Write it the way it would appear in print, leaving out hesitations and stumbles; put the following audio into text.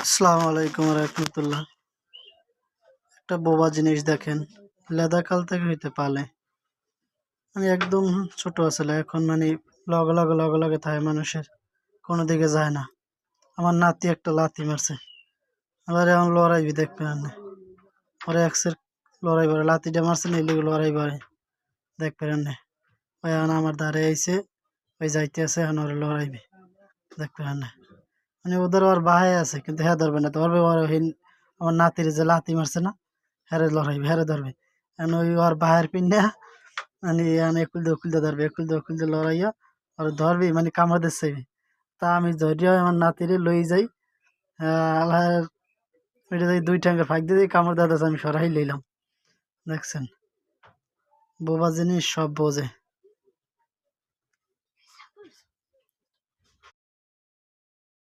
আসসালামু আলাইকুম রহমতুল্লাহ। একটা বোবা জিনিস দেখেন, লেদা কাল থেকে হইতে পালে মানে একদম ছোট আসলে এখন মানে লগে লগে লগে লগে থাকে মানুষের, কোনো দিকে যায় না। আমার নাতি একটা লাথি মারছে, আবার এখন লড়াইবি দেখবেন না, পরে একসের লড়াই করে লাথিটা মারছে না, এলিগে লড়াই করে দেখবেন না। ওই এখন আমার দ্বারে আইছে, ওই যাইতে আছে, এখন ওরা লড়াইবি দেখবেন না। মানে ওদের ওর বাহাই আছে কিন্তু হ্যাঁ ধরবে না, ধরবে ওর আমার নাতির যে লাথি মারছে না, হ্যারে লড়াইবে, হ্যারে ধরবে। এখন ওই ওর বাহের পিন্ডা মানে এখন একুলতে ধরবে, একুলতে লড়াইয়া আর ধরবি মানে কামড় দিচ্ছে। তা আমি ধরিয়া আমার নাতিরে লই যাই, আল্লাহ ওইটা যাই দুই ঠ্যাঙ্গের ফাঁক দিয়ে যাই, কামড় দাদাছে, আমি সরাই লইলাম। দেখছেন, বোবা জিনিস সব বোঝে।